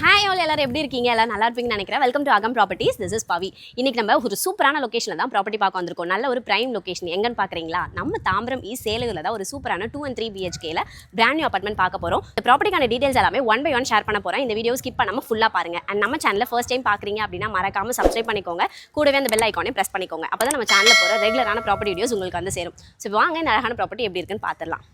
Hi all எல்லாரும் எப்படி இருக்கீங்க? எல்லாம் நல்லா இருப்பீங்கன்னு நினைக்கிறேன். வெல்கம் டு அகம் ப்ராப்பர்ட்டிஸ். திஸ் இஸ் பவி. இன்னைக்கு நம்ம ஒரு சூப்பரான லொகேஷனில் தான் ப்ராப்பர்ட்டி பார்க்க வந்திருக்கோம். நல்ல ஒரு பிரைம் லொகேஷன். எங்கன்னு பார்க்குறீங்களா? நம்ம தாம்பரம் ஈஸ்ட் சேலூரில் தான் ஒரு சூப்பரான 2 and 3 BHKல பிராண்ட் நியூ அபார்ட்மெண்ட் பார்க்க போகிறோம். இந்த ப்ராப்பர்ட்டிக்கான டீடைல்ஸ் எல்லாமே ஒன் பை ஒன் ஷேர் பண்ண போகிறேன். இந்த வீடியோ ஸ்கிப் பண்ணாமல் ஃபுல்லாக பாருங்க. அண்ட் நம்ம சேனலில் ஃபர்ஸ்ட் டைம் பார்க்குறீங்க அப்படின்னா மறக்காம சப்ஸ்கிரைப் பண்ணிக்கோங்க. கூடவே அந்த பெல் ஐக்கானே ப்ரெஸ் பண்ணிக்கோங்க. அப்போ தான் நம்ம சேனலில் போகிற ரெகுலரான ப்ராப்பர்ட்டி வீடியோஸ் உங்களுக்கு வந்து சேரும். ஸோ வாங்க இந்த அழகான ப்ராப்பர்ட்டி எப்படி இருக்குன்னு பார்த்துடலாம்.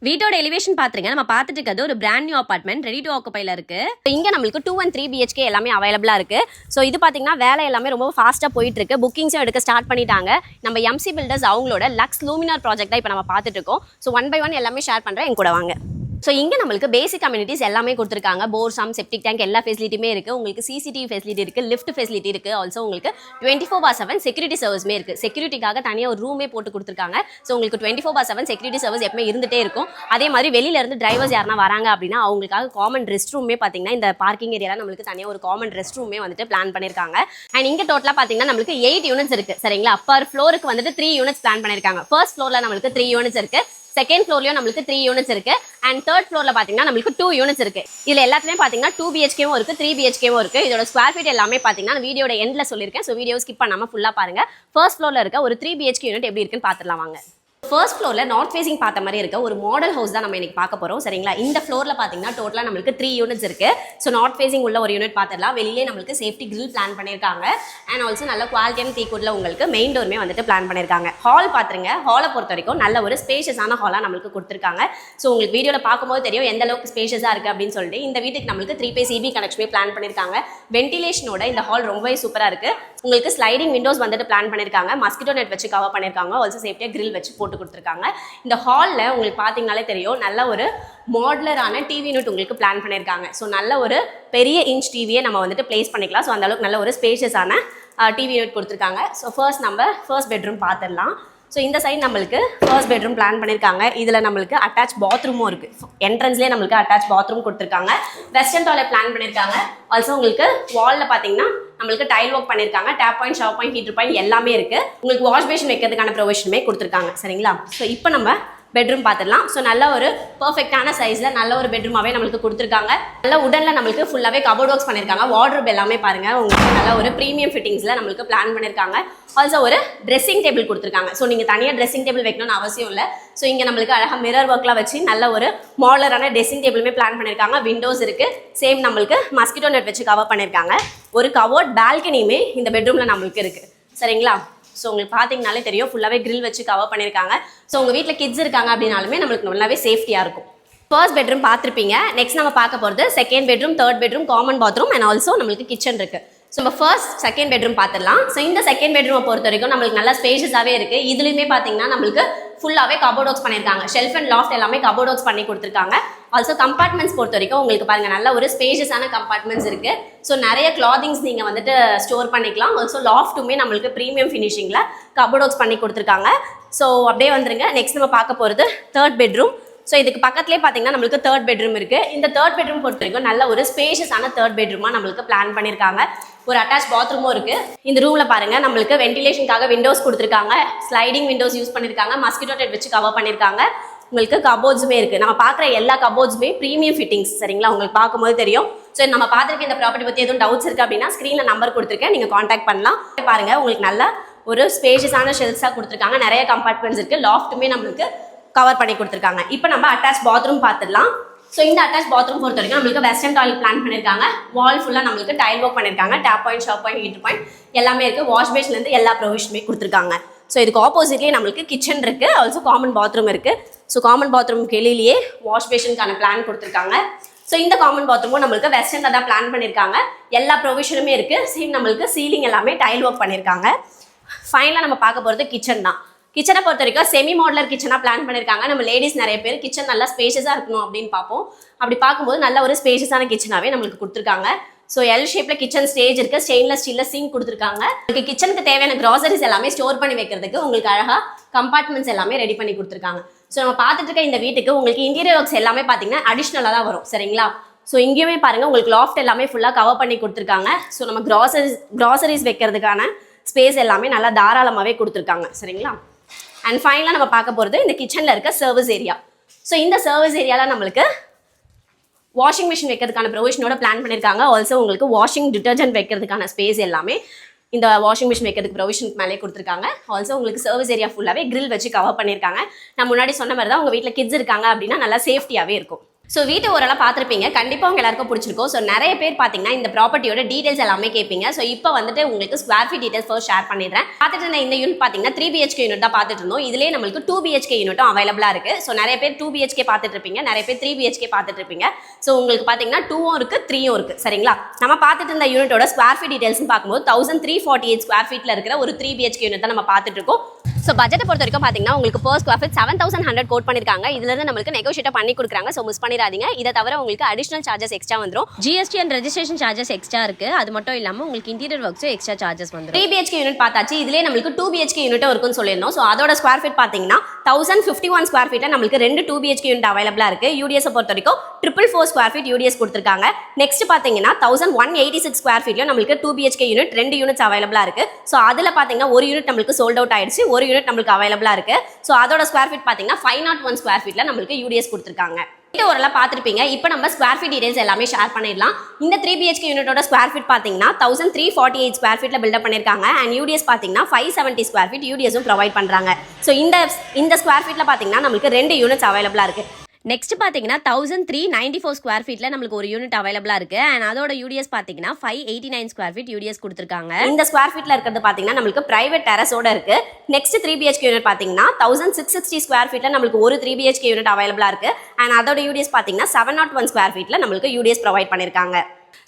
வீட்டோட எலிவேஷன் பாத்துருங்க. நம்ம பார்த்துட்டு இருக்கிறது ஒரு brand new apartment ready to ஆக்குபைல இருக்கு. இங்க நம்மளுக்கு 2 and 3 BHK எல்லாமே அவைலபிளா இருக்கு. ஸோ இது பாத்தீங்கன்னா வேலை எல்லாமே ரொம்ப ஃபாஸ்டா போயிட்டு இருக்கு. புக்கிங்ஸும் எடுக்க ஸ்டார்ட் பண்ணிட்டாங்க. நம்ம MC பில்டர்ஸ் அவங்களோட லக்ஸ் லூமினார் ப்ராஜெக்ட் தான் இப்போ நம்ம பார்த்துட்டு இருக்கோம். ஸோ ஒன் பை ஒன் எல்லாமே ஷேர் பண்றேன், என் கூட வாங்க. ஸோ இங்கே நம்மளுக்கு பேசிக் கம்யூனிட்டிஸ் எல்லாமே கொடுத்துருக்காங்க. போர், சம், செப்டிக் டேங்க் எல்லா ஃபெசிலிட்டியுமே இருக்குது. உங்களுக்கு CCTV ஃபெசிலிட்டி இருக்குது, லிஃப்ட் ஃபெசிலிட்டி இருக்குது. ஆல்சோ உங்களுக்கு 24/7 செக்யூரிட்டி சர்வீஸ்மே இருக்குது. செக்யூரிட்டிக்காக தனியாக ஒரு ரூமே போட்டு கொடுத்துருக்காங்க. ஸோ உங்களுக்கு 24/7 செக்யூரிட்டி சர்வீஸ் எப்பவுமே இருந்துகிட்டே இருக்கும். அதே மாதிரி வெளியிலேருந்து டிரைவர்ஸ் யாருனா வராங்க அப்படின்னா அவங்களுக்காக காமன் ரெஸ்ட் ரூமே பார்த்தீங்கன்னா இந்த பார்க்கிங் ஏரியாவில் நம்மளுக்கு தனியாக ஒரு காமன் ரெஸ்ட் ரூமே வந்துட்டு பிளான் பண்ணியிருக்காங்க. அண்ட் இங்கே டோட்டலாக பார்த்தீங்கன்னா நம்மளுக்கு 8 யூனிட்ஸ் இருக்குது. சரிங்களா? பர் ஃப்ளோருக்கு வந்துட்டு 3 யூனிட்ஸ் பிளான் பண்ணியிருக்காங்க. ஃபர்ஸ்ட் ஃப்ளோரில் நம்மளுக்கு 3 யூனிட்ஸ் இருக்குது. செகண்ட் ஃப்ளோர்லயும் நம்மளுக்கு 3 யூனிட்ஸ் இருக்கு. அண்ட் தேர்ட் ஃப்ளோர்ல பாத்தீங்கன்னா நம்மளுக்கு 2 யூனிட்ஸ் இருக்கு. இதுல எல்லாத்துலயும் பாத்தீங்கன்னா 2 BHKவும் இருக்கு, 3 BHKவும் இருக்கு. இதோட ஸ்கொயர் ஃபீட் எல்லாமே பாத்தீங்கன்னா வீடியோட எண்ட்ல சொல்லியிருக்கேன். ஸோ வீடியோ ஸ்கிப் பண்ணாம ஃபுல்லா பாருங்க. ஃபர்ஸ்ட் ஃப்ளோர்ல இருக்க ஒரு 3 BHK யூனிட் எப்படி இருக்குன்னு பாத்துடலாம் வாங்க. ஃபர்ஸ்ட் ஃப்ளோரில் நார்த் ஃபேசிங் பார்த்த மாதிரி இருக்க ஒரு மாடல் ஹவுஸ் தான் நம்ம இன்னைக்கு பார்க்க போகிறோம். சரிங்களா? இந்த ஃப்ளோரில் பார்த்தீங்கன்னா டோட்டலாக நம்மளுக்கு 3 யூனிட்ஸ் இருக்கு. ஸோ நார்த் ஃபேசிங் உள்ள ஒரு யூனிட் பார்த்துடலாம். வெளியே நம்மளுக்கு சேஃப்டி கிரில் பிளான் பண்ணியிருக்காங்க. அண்ட் ஆல்சோ நல்ல குவாலிட்டியான தீக்குள்ள உங்களுக்கு மெயின் டோருமே வந்துட்டு பிளான் பண்ணியிருக்காங்க. ஹால் பார்த்துருங்க. ஹாலை பொறுத்த வரைக்கும் நல்ல ஒரு ஸ்பேஷியஸான ஹாலாக நம்மளுக்கு கொடுத்துருக்காங்க. ஸோ உங்களுக்கு வீடியோவில் பார்க்கும்போது தெரியும் எந்த அளவுக்கு ஸ்பேஷியஸாக இருக்குது அப்படின்னு சொல்லிட்டு. இந்த வீட்டுக்கு நம்மளுக்கு 3 CB கனெக்ஷனே பிளான் பண்ணியிருக்காங்க. வென்டிலேஷனோட இந்த ஹால் ரொம்பவே சூப்பராக இருக்குது. உங்களுக்கு ஸ்லைடிங் விண்டோஸ் வந்துட்டு பிளான் பண்ணியிருக்காங்க. மஸ்கிட்டோ நெட் வச்சு கவர் பண்ணியிருக்காங்க. ஆல்சோ சேஃப்டியாக கிரில் வச்சு போட்டு கொடுத்துருக்காங்க. இந்த ஹாலில் உங்களுக்கு பார்த்தீங்கனாலே தெரியும் நல்ல ஒரு மாடுலரான டிவி யூனிட் உங்களுக்கு பிளான் பண்ணியிருக்காங்க. ஸோ நல்ல ஒரு பெரிய இன்ச் டிவியை நம்ம வந்துட்டு பிளேஸ் பண்ணிக்கலாம். ஸோ அந்த அளவுக்கு நல்ல ஒரு ஸ்பேஷியஸான டிவி யூனிட் கொடுத்துருக்காங்க. ஸோ ஃபர்ஸ்ட் பெட்ரூம் பார்த்துடலாம். ஸோ இந்த சைடு நம்மளுக்கு ஃபர்ஸ்ட் பெட்ரூம் பிளான் பண்ணியிருக்காங்க. இதில் நம்மளுக்கு அட்டாச் பாத்ரூமும் இருக்குது. என்ட்ரன்ஸ்லேயே நம்மளுக்கு அட்டாச் பாத்ரூம் கொடுத்துருக்காங்க. வெஸ்டர்ன் டாய்லெட் பிளான் பண்ணியிருக்காங்க. ஆல்சோ உங்களுக்கு வாலில் பார்த்தீங்கன்னா நம்மளுக்கு டைல் ஒர்க் பண்ணியிருக்காங்க. Tap point, shower point, heater point எல்லாமே இருக்குது. உங்களுக்கு வாஷ் பேஷன் வைக்கிறதுக்கான ப்ரொவிஷனுமே கொடுத்துருக்காங்க. சரிங்களா? ஸோ இப்போ நம்ம பெட்ரூம் பார்த்துடலாம். ஸோ நல்ல ஒரு பர்ஃபெக்டான சைஸில் நல்ல ஒரு பெட்ரூமாகவே நம்மளுக்கு கொடுத்துருக்காங்க. நல்ல உடனில் நம்மளுக்கு ஃபுல்லாகவே கபோர்ட் ஒர்க்ஸ் பண்ணியிருக்காங்க. வார்ட்ரோப் எல்லாமே பாருங்கள் உங்களுக்கு நல்ல ஒரு ப்ரீமியம் ஃபிட்டிங்ஸில் நம்மளுக்கு பிளான் பண்ணியிருக்காங்க. ஆல்சோ ஒரு ட்ரெஸ்ஸிங் டேபிள் கொடுத்துருக்காங்க. ஸோ நீங்கள் தனியாக ட்ரெஸ்ஸிங் டேபிள் வைக்கணும்னு அவசியம் இல்லை. ஸோ இங்கே நம்மளுக்கு அழகாக மிரர் ஒர்க்லாம் வச்சு நல்ல ஒரு மாடலரான ட்ரெஸ்ஸிங் டேபிளுமே பிளான் பண்ணியிருக்காங்க. விண்டோஸ் இருக்குது. சேம் நம்மளுக்கு மஸ்கிட்டோ நெட் வச்சு கவர் பண்ணியிருக்காங்க. ஒரு கவர்ட் பால்கனியுமே இந்த பெட்ரூமில் நம்மளுக்கு இருக்குது. சரிங்களா? ஸோ உங்களுக்கு பார்த்தீங்கனாலே தெரியும் ஃபுல்லாகவே கிரில் வச்சு கவர் பண்ணியிருக்காங்க. ஸோ உங்கள் வீட்டில் கிட்ஸ் இருக்காங்க அப்படின்னாலுமே நம்மளுக்கு நல்லாவே சேஃப்டியாக இருக்கும். ஃபர்ஸ்ட் பெட்ரூம் பார்த்துருப்பீங்க. நெக்ஸ்ட் நம்ம பார்க்க போகிறது second bedroom, third bedroom, common bathroom and also நம்மளுக்கு கிச்சன் இருக்குது. ஸோ நம்ம செகண்ட் பெட்ரூம் பார்த்துடலாம். ஸோ இந்த செகண்ட் பெட்ரூமை பொறுத்த வரைக்கும் நம்மளுக்கு நல்லா ஸ்பேஷியஸாகவே இருக்குது. இதுலேயுமே பார்த்தீங்கன்னா நம்மளுக்கு ஃபுல்லாகவே கபோர்ட் ஒர்க்ஸ் பண்ணியிருக்காங்க. ஷெல்ஃப் அண்ட் லாஃப்ட் எல்லாமே கபோர்ட் ஒர்க்ஸ் பண்ணி கொடுத்துருக்காங்க. ஆல்சோ கம்பார்ட்மெண்ட்ஸ் பொறுத்த வரைக்கும் உங்களுக்கு பாருங்கள் நல்ல ஒரு ஸ்பேஷியஸான கம்பார்ட்மெண்ட்ஸ் இருக்குது. ஸோ நிறைய கிளாதிங்ஸ் நீங்கள் வந்துட்டு ஸ்டோர் பண்ணிக்கலாம். ஆல்சோ லாஃப்ட்டுமே நம்மளுக்கு ப்ரீமியம் ஃபினிஷிங்கில் கபோர்ட் ஒர்க்ஸ் பண்ணி கொடுத்துருக்காங்க. ஸோ அப்படியே வந்துருங்க. நெக்ஸ்ட் நம்ம பார்க்க போகிறது தேர்ட் பெட்ரூம். ஸோ இதுக்கு பக்கத்துலேயே பார்த்தீங்கன்னா நம்மளுக்கு தேர்ட் பெட்ரூம் இருக்குது. இந்த தேர்ட் பெட்ரூம் பொறுத்த வரைக்கும் நல்ல ஒரு ஸ்பேஷியஸான தேர்ட் பெட்ரூமாக நம்மளுக்கு பிளான் பண்ணியிருக்காங்க. ஒரு அட்டாச் பாத்ரூமும் இருக்குது. இந்த ரூமில் பாருங்கள் நம்மளுக்கு வென்டிலேஷனுக்காக விண்டோஸ் கொடுத்துருக்காங்க. ஸ்லைடிங் விண்டோஸ் யூஸ் பண்ணியிருக்காங்க. மஸ்கிட்டோ நெட் வச்சு கவர் பண்ணியிருக்காங்க. உங்களுக்கு கபோர்ட்ஸுமே இருக்குது. நம்ம பார்க்குற எல்லா கபோர்ட்ஸுமே ப்ரீமியம் ஃபிட்டிங்ஸ். சரிங்களா? உங்களுக்கு பார்க்கும்போது தெரியும். ஸோ நம்ம பார்த்துருக்க இந்த ப்ராப்பர்ட்டி பற்றி எதுவும் டவுட்ஸ் இருக்குது அப்படின்னா ஸ்க்ரீனில் நம்பர் கொடுத்துருக்கேன், நீங்கள் காண்டாக்ட் பண்ணலாம். பாருங்கள் உங்களுக்கு நல்ல ஒரு ஸ்பேஷியஸான ஷெல்ஃப்ஸாக கொடுத்துருக்காங்க. நிறைய கம்பார்ட்மெண்ட்ஸ் இருக்குது. லாஃப்ட்டுமே நம்மளுக்கு கவர் பண்ணி கொடுத்துருக்காங்க. இப்போ நம்ம அட்டாச் பாத்ரூம் பார்த்துடலாம். ஸோ இந்த அட்டாச் பாத்ரூம் பொறுத்த வரைக்கும் நம்மளுக்கு வெஸ்டர்ன் டாய்லெட் பிளான் பண்ணியிருக்காங்க. வால் ஃபுல்லாக நம்மளுக்கு டைல் ஒர்க் பண்ணியிருக்காங்க. Tap point, shower point, heater point எல்லாமே இருக்குது. வாஷ் பேஷன்லேருந்து எல்லா ப்ரொவிஷனுமே கொடுத்துருக்காங்க. ஸோ இதுக்கு ஆப்போசிட்லேயே நம்மளுக்கு கிச்சன் இருக்குது. ஆல்சோ காமன் பாத்ரூம் இருக்குது. ஸோ காமன் பாத்ரூம் வெளியிலேயே வாஷ் பேஷனுக்கான பிளான் கொடுத்துருக்காங்க. ஸோ இந்த காமன் பாத்ரூமும் நம்மளுக்கு வெஸ்டர்னில் தான் பிளான் பண்ணியிருக்காங்க. எல்லா ப்ரொவிஷனுமே இருக்குது. சேம் நம்மளுக்கு சீலிங் எல்லாமே டைல் ஒர்க் பண்ணியிருக்காங்க. ஃபைனலாக நம்ம பார்க்க போகிறது கிச்சன் தான். கிச்சனை பொறுத்த வரைக்கும் செமி மாடலர் கிச்சனாக பிளான் பண்ணியிருக்காங்க. நம்ம லேடிஸ் நிறைய பேர் கிச்சன் நல்லா ஸ்பேஷியஸாக இருக்கணும் அப்படின்னு பார்ப்போம். அப்படி பார்க்கும்போது நல்ல ஒரு ஸ்பேஷியஸான கிச்சனாகவே நம்மளுக்கு கொடுத்துருக்காங்க. ஸோ எல் ஷேப்பில் கிச்சன் ஸ்டேஜ் இருக்குது. ஸ்டெயின்லெஸ் ஸ்டீலில் சிங்க் கொடுத்துருக்காங்க. உங்களுக்கு கிச்சனுக்கு தேவையான க்ராசரிஸ் எல்லாமே ஸ்டோர் பண்ணி வைக்கிறதுக்கு உங்களுக்கு அழகாக கம்பார்ட்மெண்ட்ஸ் எல்லாமே ரெடி பண்ணி கொடுத்துருக்காங்க. ஸோ நம்ம பார்த்துட்டு இருக்க இந்த வீட்டுக்கு உங்களுக்கு இன்டீரியர் ஒர்க்ஸ் எல்லாமே பார்த்தீங்கன்னா அடிஷ்னலாக தான் வரும் சரிங்களா. ஸோ இங்கேயுமே பாருங்கள் உங்களுக்கு லாஃப்ட் எல்லாமே ஃபுல்லாக கவர் பண்ணி கொடுத்துருக்காங்க. ஸோ நம்ம க்ராசரிஸ் வைக்கிறதுக்கான ஸ்பேஸ் எல்லாமே நல்லா தாராளமாகவே கொடுத்துருக்காங்க சரிங்களா. அண்ட் ஃபைனலாக நம்ம பார்க்க போகிறது இந்த கிச்சனில் இருக்க சர்வீஸ் ஏரியா. ஸோ இந்த சர்வீஸ் ஏரியாவில் நம்மளுக்கு வாஷிங் மிஷின் வைக்கிறதுக்கான ப்ரொவிஷனோட பிளான் பண்ணியிருக்காங்க. ஆல்சோ உங்களுக்கு வாஷிங் டிட்டர்ஜென்ட் வைக்கிறதுக்கான ஸ்பேஸ் எல்லாமே இந்த வாஷிங் மிஷின் வைக்கிறதுக்கு ப்ரொவிஷனுக்கு மேலே கொடுத்துருக்காங்க. ஆல்சோ உங்களுக்கு சர்வீஸ் ஏரியா ஃபுல்லாகவே கிரில் வச்சு கவர் பண்ணியிருக்காங்க. நான் முன்னாடி சொன்ன மாதிரி தான் உங்கள் வீட்டில் கிட்ஸ் இருக்காங்க அப்படின்னா நல்லா சேஃப்டியாகவே இருக்கும். ஸோ வீட்டை ஓரளவு பார்த்துருப்பீங்க, கண்டிப்பாக உங்க எல்லாருக்கும் பிடிச்சிருக்கும். ஸோ நிறைய பேர் பார்த்தீங்கன்னா இந்த ப்ராப்பர்ட்டியோட டீடைல்ஸ் எல்லாமே கேட்பீங்க. ஸோ இப்போ வந்துட்டு உங்களுக்கு square feet details first share பண்ணிடுறேன். பார்த்துட்டு இருந்த இந்த யூனிட் பார்த்தீங்கன்னா 3 BHK யூனிட் தான் பார்த்துட்டு இருந்தோம். இதுலேயே நம்மளுக்கு 2 BHK யூனிட்டும் அவைலபிளாக இருக்குது. ஸோ நிறைய பேர் 2 BHK பார்த்துட்டு இருப்பீங்க, நிறைய பேர் 3 BHK பார்த்துட்டு இருப்பீங்க. ஸோ உங்களுக்கு பார்த்தீங்கன்னா 2ம் இருக்குது 3ம் இருக்குது சரிங்களா. நம்ம பார்த்துட்டு இருந்த யூனிட்டோட ஸ்கொயர் ஃபீட் டீடைல்ஸ் பார்க்கும்போது 1348 ஸ்கொயர் ஃபீட்டில் இருக்கிற ஒரு 3 BHK யூனிட் தான் நம்ம பார்த்துட்டு இருக்கோம். ஸோ பட்ஜெட்டை பொறுத்த வரைக்கும் பார்த்தீங்கன்னா உங்களுக்கு per ஸ்கொயர் ஃபீட் 7100 கோட் பண்ணியிருக்காங்க. இதுலேருந்து நம்மளுக்கு நெகோஷியேட் பண்ணி கொடுக்குறாங்க. ஸோ மிஸ் பண்ணிடாதீங்க. இதை தவிர உங்களுக்கு அடிஷனல் சார்ஜஸ் எக்ஸ்ட்ரா வந்துடும். GST and registration charges extra இருக்கு. அது மட்டும் இல்லாமல் உங்களுக்கு இன்டீரியர் ஒர்க்ஸும் எக்ஸ்ட்ரா சார்ஜஸ் வந்துடும். 3 BHK யூனிட் பார்த்தாச்சு. இதுலேயே நம்மளுக்கு 2 BHK யூனிட்டும் இருக்குன்னு சொல்லியிருந்தோம். ஸோ அதோட ஸ்கொயர் ஃபீட் பார்த்தீங்கன்னா 1051 ஸ்கொயர் ஃபீட்டில் நம்மளுக்கு 2 BHK யூனிட் அவைலபிளாக இருக்கு. UDS பொறுத்த வரைக்கும் 444 ஸ்கொயர் ஃபீட் UDS கொடுத்துருக்காங்க. நெக்ஸ்ட் பார்த்தீங்கன்னா 1186 ஸ்கொயர் ஃபீட்ல நம்மளுக்கு 2 BHK யூனிட் 2 யூனிட்ஸ் அவைலபிளாக இருக்கு. ஸோ அதில் பார்த்தீங்கன்னா ஒரு யூனிட் நம்மளுக்கு சோல்ட் அவுட் ஆயிடுச்சு, ஒரு யூனிட் நம்மளுக்கு அவைலபிளாக இருக்கு. ஸோ அதோட ஸ்கொயர் ஃபீட் பார்த்தீங்கன்னா 501 ஸ்கொயர் ஃபீட்ல நம்மளுக்கு UDS கொடுத்துருக்காங்க. ஓரளவு பார்த்துருப்பீங்க. இப்போ நம்ம ஸ்கொயர் ஃபீட் டீடைல்ஸ் எல்லாமே ஷேர் பண்ணிடலாம். இந்த 3 BHK யூனிட்டோட ஸ்கொயர் ஃபீட் பார்த்தீங்கன்னா 1348 ஸ்கொயர் ஃபீட்ல பில்டப் பண்ணியிருக்காங்க. அண்ட் UDS பார்த்தீங்கன்னா 570 ஸ்கொயர் ஃபீட் UDSும் ப்ரொவைட் பண்ணுறாங்க. ஸோ இந்த ஸ்கொயர் ஃபீட்ல பார்த்தீங்கன்னா நம்மளுக்கு 2 யூனிட்ஸ் அவைலபிளாக இருக்கு. நெக்ஸ்ட் பார்த்தீங்கன்னா 1394 ஸ்கொயர் ஃபீட்ல நம்மளுக்கு ஒரு யூனிட் அவைலபிளாக இருக்கு. அண்ட் அதோட UDS பார்த்தீங்கன்னா 589 ஸ்கொயர் ஃபீட் UDS கொடுத்துருக்காங்க. இந்த ஸ்கொயர் ஃபீட்ல இருக்கிறது பார்த்தீங்கன்னா நம்மளுக்கு பிரைவேட் டெரஸோட இருக்கு. நெக்ஸ்ட் 3 BHK யூனிட் பார்த்தீங்கன்னா 1660 ஸ்கொயர் ஃபீட்ல நம்மளுக்கு ஒரு 3 BHK யூனிட் அவைலபிளாக இருக்கு. அண்ட் அதோட UDS பார்த்தீங்கன்னா 701 ஸ்கொயர் ஃபீட்ல நம்மளுக்கு UDS ப்ரொவைட் பண்ணியிருக்காங்க.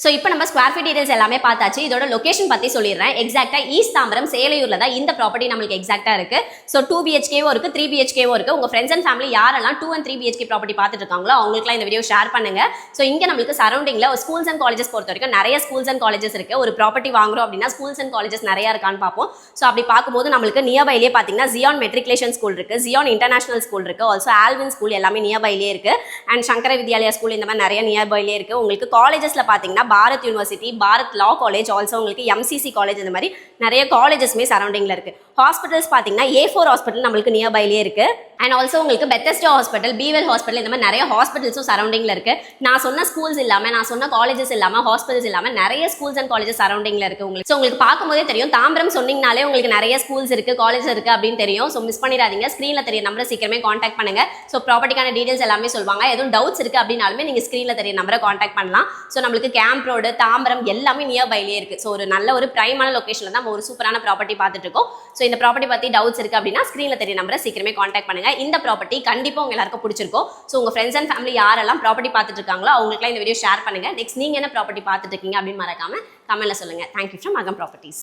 ஸோ இப்போ நம்ம ஸ்கொயர் ஃபீட் டீடைல்ஸ் எல்லாமே பார்த்தாச்சு. இதோட லொகேஷன் பற்றி சொல்லிடுறேன். எக்ஸாக்டாக ஈஸ்ட் தாம்பரம் சேலையூரில் தான் இந்த ப்ராப்பர்ட்டி நம்மளுக்கு எக்ஸாக்டாக இருக்குது. ஸோ 2 BHKவும் இருக்குது 3 BHKவும் இருக்குது. உங்கள் ஃப்ரெண்ட்ஸ் அண்ட் ஃபேமிலி யாரெல்லாம் 2 and 3 BHK ப்ராப்பர்ட்டி பார்த்துட்டு இருக்காங்களோ அவங்களுக்குலாம் இந்த வீடியோ ஷேர் பண்ணுங்க. ஸோ இங்கே நம்மளுக்கு சரௌண்டிங்கில் ஸ்கூல்ஸ் அண்ட் காலேஜஸ் பொறுத்த வரைக்கும் நிறைய ஸ்கூல்ஸ் அண்ட் காலேஜஸ் இருக்குது. ஒரு ப்ராப்பர்ட்டி வாங்குறோம் அப்படின்னா ஸ்கூல்ஸ் அண்ட் காலேஜஸ் நிறையா இருக்கான்னு பார்ப்போம். ஸோ அப்படி பார்க்கும்போது நம்மளுக்கு நியர்பைலேயே பார்த்தீங்கன்னா ஜியான் மெட்ரிகுலேஷன் ஸ்கூல் இருக்குது, ஜியான் இன்டர்நேஷனல் ஸ்கூல் இருக்குது, ஆல்சோ ஆல்வின் ஸ்கூல் எல்லாமே நியர்பைலேயே இருக்குது. அண்ட் சங்கர வித்யாலயா ஸ்கூல் இந்த மாதிரி நிறைய நியர்பைலேயே இருக்குது. உங்களுக்கு காலேஜஸில் பார்த்தீங்கன்னா பாரத் யூனிவர்சிட்டி, பாரத் லா காலேஜ், ஆல்சோ உங்களுக்கு MCC காலேஜ் இந்த மாதிரி நிறைய காலேஜஸ்மே சரௌண்டிங்ல இருக்கு. ஹாஸ்பிட்டல்ஸ் பார்த்தீங்கன்னா A4 ஹாஸ்பிட்டல் நம்மளுக்கு நியர்பைலேயே இருக்கு. அண்ட் ஆல்சோ உங்களுக்கு பெத்தஸ்டா ஹாஸ்பிட்டல், பீவெல் ஹாஸ்பிட்டல் இந்த மாதிரி நிறைய ஹாஸ்பிட்டல்ஸும் சரௌண்டிங்ல இருக்கு. நான் சொன்ன ஸ்கூல்ஸ் இல்லாமல், நான் சொன்ன காலேஜஸ் இல்லாமல், ஹாஸ்பிட்டல்ஸ் இல்லாமல் நிறைய ஸ்கூல்ஸ் அண்ட் காலேஜஸ் சரௌண்டிங்ல இருக்கு. உங்களுக்கு ஸோ உங்களுக்கு பார்க்கும்போதே தெரியும், தாம்பரம் சொன்னீங்கனாலே உங்களுக்கு நிறைய ஸ்கூல்ஸ் இருக்கு, காலேஜ் இருக்கு அப்படின்னு தெரியும். ஸோ மிஸ் பண்ணிடாதீங்க. ஸ்க்ரீன்ல தெரிய நம்பரை சீக்கிரமே காண்டாக்ட் பண்ணுங்க. ஸோ ப்ராப்பர்ட்டிக்கான டீடைல்ஸ் எல்லாமே சொல்லுவாங்க. எதுவும் டவுட்ஸ் இருக்கு அப்படின்னாலுமே நீங்க ஸ்க்ரீன்ல தெரிய நம்பரை காண்டாக்ட் பண்ணலாம். ஸோ நம்மளுக்கு கேம்ப் ரோடு, தாம்பரம் எல்லாமே நியர்பைலேயே இருக்கு. ஸோ ஒரு நல்ல ஒரு பிரைமான லொகேஷன்ல தான் நம்ம ஒரு சூப்பரான ப்ராப்பர்ட்டி பார்த்துட்டு இருக்கோம். ஸோ இந்த ப்ராப்பர்ட்டி பத்தி டவுட்ஸ் இருக்கு அப்படின்னா ஸ்க்ரீன்ல தெரிய நம்பரை சீக்கிரமே காண்டாக்ட் பண்ணுங்க. இந்த ப்ராப்பர்ட்டி கண்டிப்பா உங்க எல்லாருக்கும் பிடிச்சிருக்கும். ஸோ உங்க ஃப்ரெண்ட்ஸ் அண்ட் ஃபேமிலி யாரெல்லாம் ப்ராப்பர்ட்டி பார்த்துட்டு இருக்காங்களோ அவங்களுக்குலாம் இந்த வீடியோ ஷேர் பண்ணுங்க. நெக்ஸ்ட் நீங்க என்ன ப்ராப்பர்ட்டி பார்த்துட்டு இருக்கீங்க அப்படின்னு மறக்காம கமெண்ட்ல சொல்லுங்க. தேங்க்யூ ஃப்ரம் அகம் ப்ராப்பர்ட்டிஸ்.